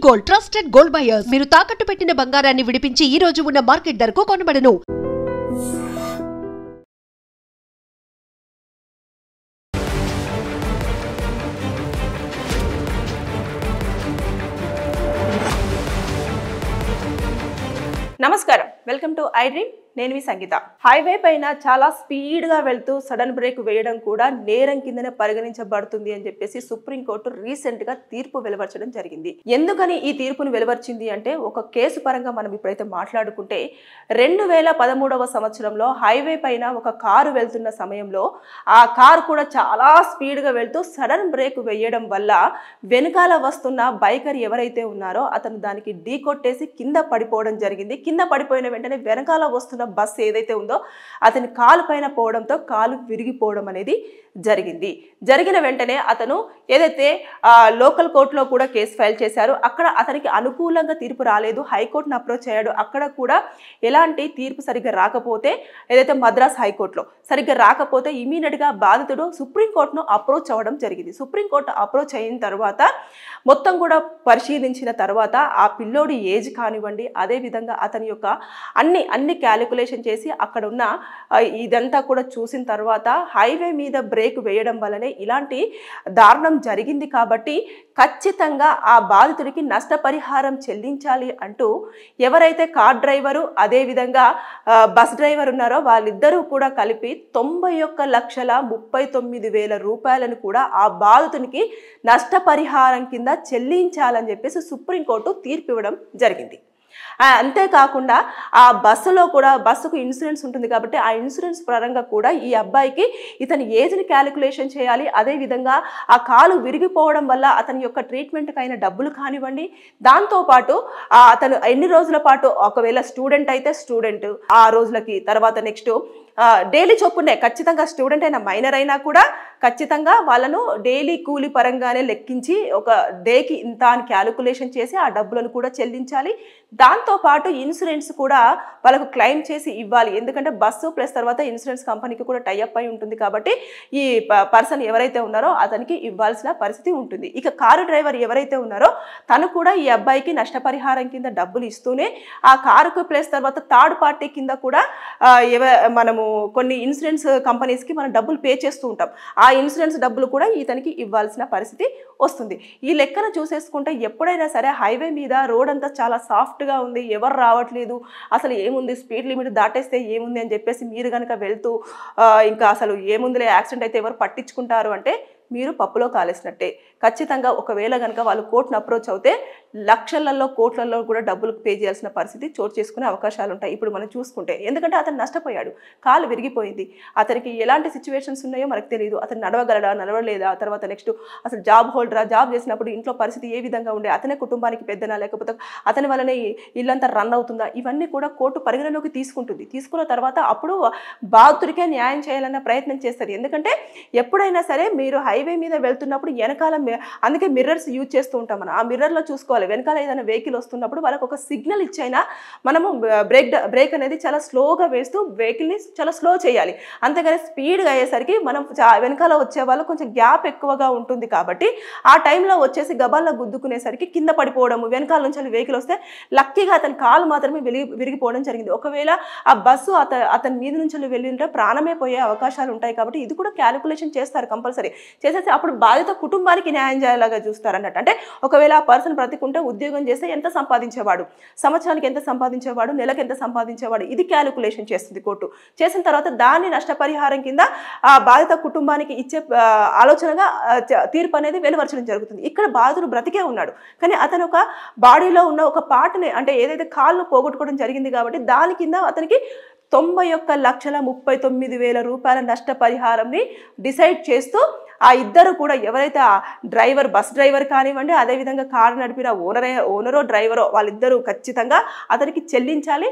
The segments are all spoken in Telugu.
గోల్డ్ ట్రస్టెడ్ గోల్డ్ బయర్స్ మీరు తాకట్టు పెట్టిన బంగారాన్ని విడిపించి ఈ రోజు ఉన్న మార్కెట్ ధరకు కొనబడను. నమస్కారం, వెల్కమ్ టు ఐ డ్రీమ్. నేను మీ సంగీత. హైవే పైన చాలా స్పీడ్గా వెళ్తూ సడన్ బ్రేక్ వేయడం కూడా నేరం కిందనే పరిగణించబడుతుంది అని చెప్పేసి సుప్రీంకోర్టు రీసెంట్గా తీర్పు వెలువరచడం జరిగింది. ఎందుకని ఈ తీర్పును వెలువరిచింది అంటే, ఒక కేసు పరంగా మనం ఇప్పుడైతే మాట్లాడుకుంటే 2013వ సంవత్సరంలో హైవే పైన ఒక కారు వెళ్తున్న సమయంలో ఆ కారు కూడా చాలా స్పీడ్గా వెళ్తూ సడన్ బ్రేక్ వేయడం వల్ల వెనుకాల వస్తున్న బైకర్ ఎవరైతే ఉన్నారో అతను దానికి ఢీ కొట్టేసి కింద పడిపోవడం జరిగింది. కింద పడిపోయిన వెంటనే వెనకాల వస్తున్న బస్సు ఏదైతే ఉందో అతని కాలు పైన పోవడంతో కాలు విరిగిపోవడం అనేది జరిగిన వెంటనే అతను ఏదైతే లోకల్ కోర్టులో కూడా కేసు ఫైల్ చేశారు. అక్కడ అతనికి అనుకూలంగా తీర్పు రాలేదు. హైకోర్టును అప్రోచ్ అయ్యాడు. అక్కడ కూడా ఎలాంటి తీర్పు సరిగ్గా రాకపోతే, ఏదైతే మద్రాస్ హైకోర్టులో సరిగ్గా రాకపోతే ఇమీడియట్గా బాధితుడు సుప్రీంకోర్టును అప్రోచ్ అవ్వడం జరిగింది. సుప్రీంకోర్టు అప్రోచ్ అయిన తర్వాత మొత్తం కూడా పరిశీలించిన తర్వాత ఆ పిల్లోడి ఏజ్ కానివ్వండి, అదేవిధంగా అతని యొక్క అన్ని క్యాలిక్యులేషన్ చేసి అక్కడ ఉన్న ఇదంతా కూడా చూసిన తర్వాత హైవే మీద బ్రేక్ వేయడం వల్లనే ఇలాంటి దారుణం జరిగింది కాబట్టి ఖచ్చితంగా ఆ బాధితుడికి నష్టపరిహారం చెల్లించాలి అంటూ ఎవరైతే కార్ డ్రైవరు అదేవిధంగా బస్ డ్రైవర్ ఉన్నారో వాళ్ళిద్దరూ కూడా కలిపి 91,39,000 రూపాయలను కూడా ఆ బాధితునికి నష్టపరిహారం కింద చెల్లించాలని చెప్పేసి సుప్రీంకోర్టు తీర్పు ఇవ్వడం జరిగింది. అంతేకాకుండా ఆ బస్సుకు ఇన్సూరెన్స్ ఉంటుంది కాబట్టి ఆ ఇన్సూరెన్స్ పరంగా కూడా ఈ అబ్బాయికి ఇతని ఏజ్ని క్యాలిక్యులేషన్ చేయాలి. అదేవిధంగా ఆ కాలు విరిగిపోవడం వల్ల అతని యొక్క ట్రీట్మెంట్కి అయిన డబ్బులు కానివ్వండి, దాంతోపాటు అతను ఎన్ని రోజుల పాటు, ఒకవేళ స్టూడెంట్ అయితే స్టూడెంట్ ఆ రోజులకి, తర్వాత నెక్స్ట్ డైలీ చొప్పునే ఖచ్చితంగా స్టూడెంట్ అయినా మైనర్ అయినా కూడా ఖచ్చితంగా వాళ్ళను డైలీ కూలీ పరంగానే లెక్కించి ఒక డేకి ఇంత అని క్యాలిక్యులేషన్ చేసి ఆ డబ్బులను కూడా చెల్లించాలి. దాంతోపాటు ఇన్సూరెన్స్ కూడా వాళ్ళకు క్లెయిమ్ చేసి ఇవ్వాలి. ఎందుకంటే బస్సు ప్లస్ తర్వాత ఇన్సూరెన్స్ కంపెనీకి కూడా టైఅప్ అయి ఉంటుంది కాబట్టి ఈ పర్సన్ ఎవరైతే ఉన్నారో అతనికి ఇవ్వాల్సిన పరిస్థితి ఉంటుంది. ఇక కారు డ్రైవర్ ఎవరైతే ఉన్నారో తను కూడా ఈ అబ్బాయికి నష్టపరిహారం కింద డబ్బులు ఇస్తూనే ఆ కారుకు ప్లస్ తర్వాత థర్డ్ పార్టీ కింద కూడా మనము కొన్ని ఇన్సూరెన్స్ కంపెనీస్కి మనం డబ్బులు పే చేస్తూ ఉంటాం. ఆ ఇన్సూరెన్స్ డబ్బులు కూడా ఇతనికి ఇవ్వాల్సిన పరిస్థితి వస్తుంది. ఈ లెక్కన చూసేసుకుంటే ఎప్పుడైనా సరే హైవే మీద రోడ్ అంతా చాలా సాఫ్ట్గా ఉంది, ఎవరు రావట్లేదు, అసలు ఏముంది స్పీడ్ లిమిట్ దాటేస్తే ఏముంది అని చెప్పేసి మీరు కనుక వెళ్తూ ఇంకా అసలు ఏముందిలే యాక్సిడెంట్ అయితే ఎవరు పట్టించుకుంటారు అంటే మీరు పప్పులో కాలేసినట్టే. ఖచ్చితంగా ఒకవేళ కనుక వాళ్ళు కోర్టును అప్రోచ్ అవుతే లక్షలలో కోట్లలో కూడా డబ్బులు పే చేయాల్సిన పరిస్థితి చోటు చేసుకునే అవకాశాలు ఉంటాయి ఇప్పుడు మనం చూసుకుంటే. ఎందుకంటే అతను నష్టపోయాడు, కాలు విరిగిపోయింది, అతనికి ఎలాంటి సిచ్యువేషన్స్ ఉన్నాయో మనకు తెలియదు, అతను నడవగలడా నడవలేదా, తర్వాత నెక్స్ట్ అసలు జాబ్ హోల్డరా, జాబ్ చేసినప్పుడు ఇంట్లో పరిస్థితి ఏ విధంగా ఉండే, అతనే కుటుంబానికి పెద్దనా లేకపోతే అతని వల్లనే ఇల్లంతా రన్ అవుతుందా, ఇవన్నీ కూడా కోర్టు పరిగణలోకి తీసుకుంటుంది. తీసుకున్న తర్వాత అప్పుడు బాధితుడికే న్యాయం చేయాలన్న ప్రయత్నం చేస్తుంది. ఎందుకంటే ఎప్పుడైనా సరే మీరు హైవే మీద వెళ్తున్నప్పుడు వెనకాల, అందుకే మిర్రర్స్ యూజ్ చేస్తూ ఉంటాం మనం. ఆ మిర్రర్లో చూసుకోవాలి వెనకాల ఏదైనా వెహికల్ వస్తున్నప్పుడు వాళ్ళకు ఒక సిగ్నల్ ఇచ్చైనా మనము బ్రేక్ అనేది చాలా స్లోగా వేస్తూ వెహికల్ని చాలా స్లో చేయాలి. అంతేగాని స్పీడ్గా అయ్యేసరికి మనం వెనకాల వచ్చే వాళ్ళు కొంచెం గ్యాప్ ఎక్కువగా ఉంటుంది కాబట్టి ఆ టైంలో వచ్చేసి గబాల్లో గుద్దుకునేసరికి కింద పడిపోవడము, వెనకాల నుంచి వెహికల్ వస్తే లక్కీగా అతని కాలు మాత్రమే విరిగిపోవడం జరిగింది. ఒకవేళ ఆ బస్సు అతని మీద నుంచి వెళ్ళింటే ప్రాణమే పోయే అవకాశాలు ఉంటాయి కాబట్టి ఇది కూడా క్యాలిక్యులేషన్ చేస్తారు కంపల్సరీ. చేసేసి అప్పుడు బాధిత కుటుంబానికి న్యాయం చేయాలాగా చూస్తారు అన్నట్టు. అంటే ఒకవేళ ఆ పర్సన్ బ్రతికుంటే ఉద్యోగం చేస్తే ఎంత సంపాదించేవాడు, సంవత్సరానికి ఎంత సంపాదించేవాడు, నెలకు ఎంత సంపాదించేవాడు, ఇది క్యాలిక్యులేషన్ చేస్తుంది కోర్టు. చేసిన తర్వాత దాన్ని నష్టపరిహారం కింద ఆ బాధిత కుటుంబానికి ఇచ్చే ఆలోచనగా తీర్పు అనేది వెలువరచడం జరుగుతుంది. ఇక్కడ బాధితుడు బ్రతికే ఉన్నాడు కానీ అతను ఒక బాడీలో ఉన్న ఒక పార్ట్ని, అంటే ఏదైతే కాళ్ళు పోగొట్టుకోవడం జరిగింది కాబట్టి దాని కింద అతనికి 91,39,000 రూపాయల నష్టపరిహారంని డిసైడ్ చేస్తూ ఆ ఇద్దరు కూడా ఎవరైతే ఆ డ్రైవర్, బస్ డ్రైవర్ కానివ్వండి, అదేవిధంగా కారు నడిపిన ఓనరో డ్రైవరో వాళ్ళిద్దరూ ఖచ్చితంగా అతనికి చెల్లించాలి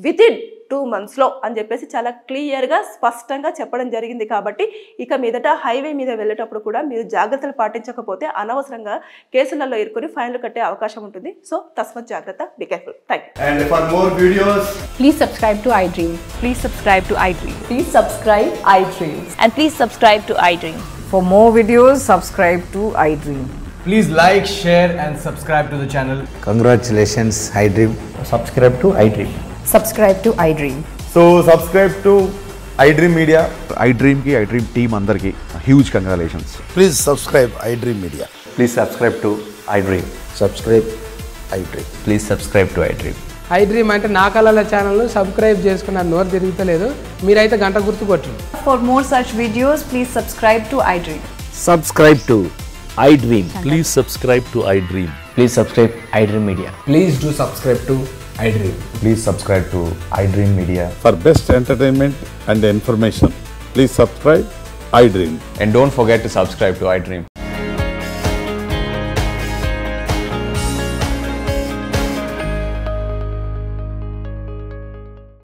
వితిన్ 2 months అని చెప్పేసి చాలా క్లియర్గా స్పష్టంగా చెప్పడం జరిగింది. కాబట్టి ఇక మీదట హైవే మీద వెళ్ళేటప్పుడు కూడా మీరు జాగ్రత్తలు పాటించకపోతే అనవసరంగా కేసులలో ఇరుకొని ఫైన్లు కట్టే అవకాశం ఉంటుంది. సో తస్మత్ జాగ్రత్త, be careful. Thank you. And for more videos, please subscribe to iDream. Please subscribe to iDream. Please subscribe iDream. And please subscribe to iDream. For more videos, subscribe to iDream. Please like, share and subscribe to the channel. Congratulations, iDream. Subscribe to iDream. Subscribe to iDream. So subscribe to iDream Media. iDream ki iDream team andarki huge congratulations. Please subscribe iDream Media. Please subscribe to iDream. Subscribe iDream. Please subscribe to iDream. iDream అంటే నా కళల ఛానల్ను సబ్స్క్రైబ్ చేసుకున్నారు, నోరు తిరుగుతలేదు. మీరైతే గంట గుర్తు కొట్టండి. For more such videos, please subscribe to iDream. Subscribe to iDream. Please subscribe to iDream. Please subscribe iDream Media. Please do subscribe to iDream. Please subscribe to iDream Media. For best entertainment and information, please subscribe iDream. And don't forget to subscribe to iDream.